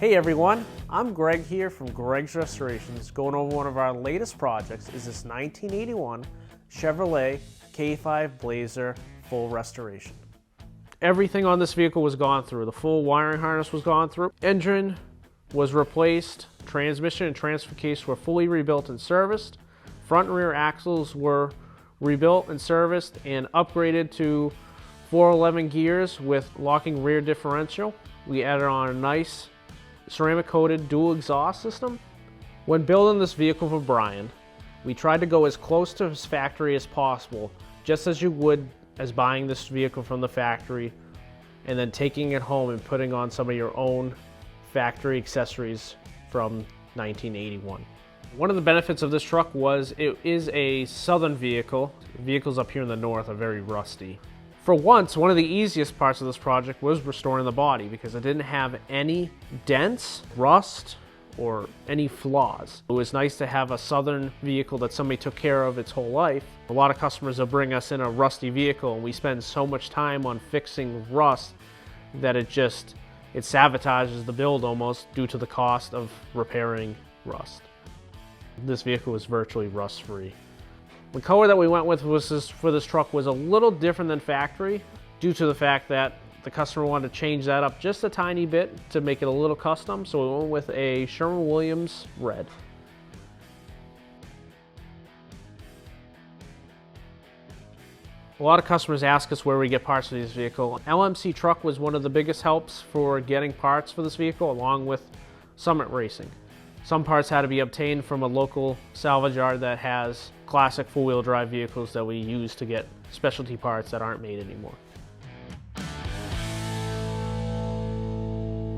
Hey everyone, I'm Greg here from Greg's Restorations. Going over one of our latest projects is this 1981 Chevrolet K5 Blazer full restoration. Everything on this vehicle was gone through. The full wiring harness was gone through. Engine was replaced. Transmission and transfer case were fully rebuilt and serviced. Front and rear axles were rebuilt and serviced and upgraded to 411 gears with locking rear differential. We added on a nice ceramic coated dual exhaust system. When building this vehicle for Brian, we tried to go as close to his factory as possible, just as you would as buying this vehicle from the factory and then taking it home and putting on some of your own factory accessories from 1981. One of the benefits of this truck was it is a southern vehicle. Vehicles up here in the north are very rusty. For once, one of the easiest parts of this project was restoring the body because it didn't have any dents, rust, or any flaws. It was nice to have a southern vehicle that somebody took care of its whole life. A lot of customers will bring us in a rusty vehicle and we spend so much time on fixing rust that it sabotages the build almost due to the cost of repairing rust. This vehicle was virtually rust-free. The color that we went with for this truck was a little different than factory due to the fact that the customer wanted to change that up just a tiny bit to make it a little custom, so we went with a Sherwin-Williams red. A lot of customers ask us where we get parts for this vehicle. LMC Truck was one of the biggest helps for getting parts for this vehicle, along with Summit Racing. Some parts had to be obtained from a local salvage yard that has classic four-wheel drive vehicles that we use to get specialty parts that aren't made anymore.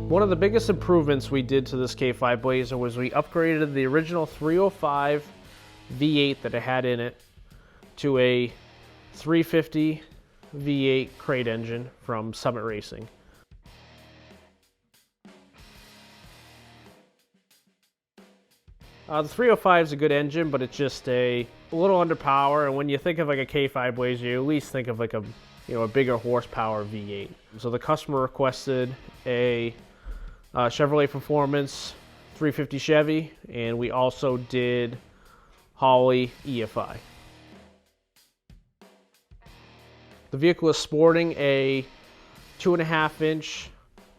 One of the biggest improvements we did to this K5 Blazer was we upgraded the original 305 V8 that it had in it to a 350 V8 crate engine from Summit Racing. The 305 is a good engine, but it's just a little underpowered. And when you think of like a K5 Blazer, you at least think of like a bigger horsepower V8. So the customer requested a Chevrolet Performance 350 Chevy, and we also did Holley EFI. The vehicle is sporting a 2.5-inch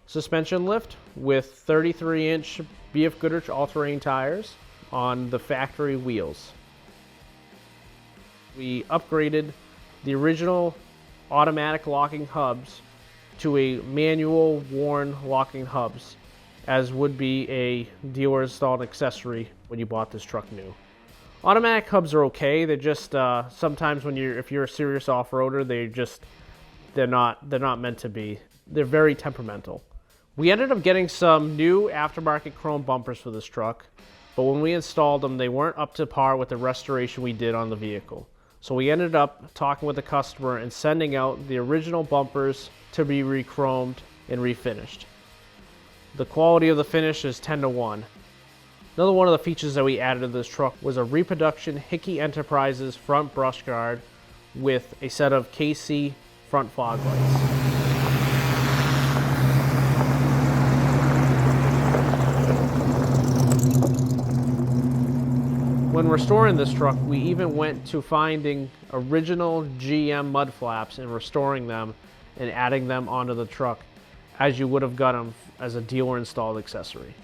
suspension lift with 33-inch BF Goodrich all-terrain tires on the factory wheels. We upgraded the original automatic locking hubs to a manual worn locking hubs, as would be a dealer installed accessory when you bought this truck new. Automatic hubs are okay. They're just sometimes if you're a serious off-roader, they're not meant to be. They're very temperamental. We ended up getting some new aftermarket chrome bumpers for this truck, but when we installed them, they weren't up to par with the restoration we did on the vehicle. So we ended up talking with the customer and sending out the original bumpers to be re-chromed and refinished. The quality of the finish is 10-to-1. Another one of the features that we added to this truck was a reproduction Hickey Enterprises front brush guard with a set of KC front fog lights. When restoring this truck, we even went to finding original GM mud flaps and restoring them and adding them onto the truck as you would have got them as a dealer installed accessory.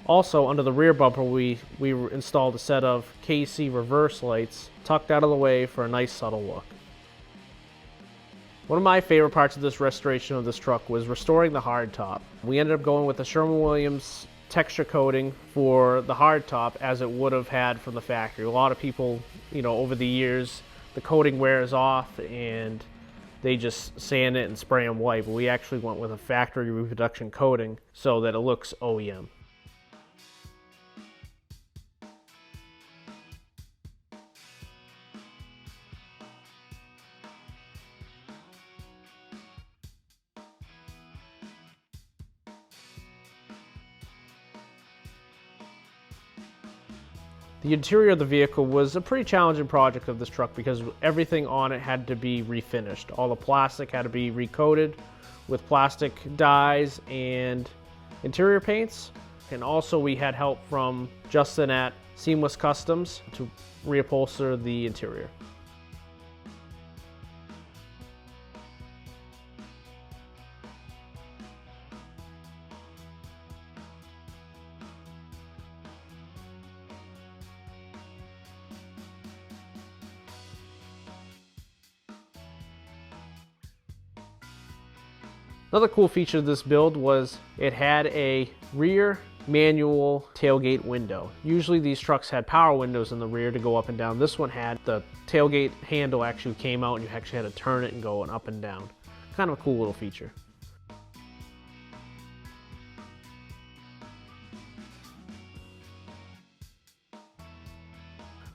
Also, under the rear bumper, we installed a set of KC reverse lights tucked out of the way for a nice subtle look. One of my favorite parts of this restoration of this truck was restoring the hardtop. We ended up going with the Sherwin-Williams texture coating for the hardtop as it would have had from the factory. A lot of people, over the years, the coating wears off and they just sand it and spray them white, but we actually went with a factory reproduction coating so that it looks OEM. The interior of the vehicle was a pretty challenging project of this truck because everything on it had to be refinished. All the plastic had to be recoated with plastic dyes and interior paints. And also we had help from Justin at Seamless Customs to reupholster the interior. Another cool feature of this build was it had a rear manual tailgate window. Usually these trucks had power windows in the rear to go up and down. This one had the tailgate handle actually came out and you actually had to turn it and go up and down. Kind of a cool little feature.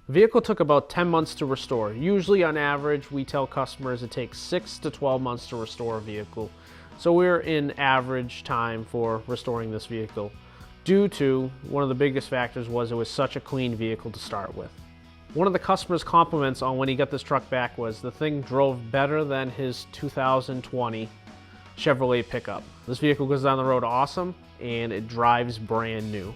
The vehicle took about 10 months to restore. Usually on average, we tell customers it takes 6 to 12 months to restore a vehicle. So we're in average time for restoring this vehicle due to one of the biggest factors was it was such a clean vehicle to start with. One of the customer's compliments on when he got this truck back was the thing drove better than his 2020 Chevrolet pickup. This vehicle goes down the road awesome and it drives brand new.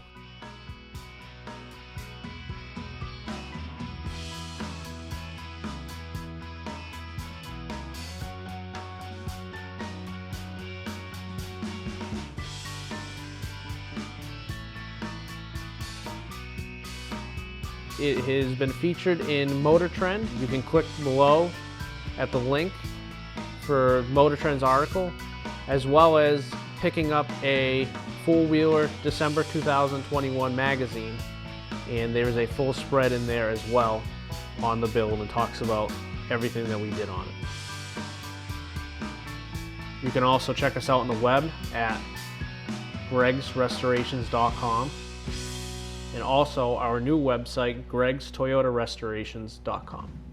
It has been featured in Motor Trend. You can click below at the link for Motor Trend's article, as well as picking up a Four Wheeler December 2021 magazine. And there's a full spread in there as well on the build and talks about everything that we did on it. You can also check us out on the web at gregsrestorations.com. and also our new website, gregstoyotarestorations.com.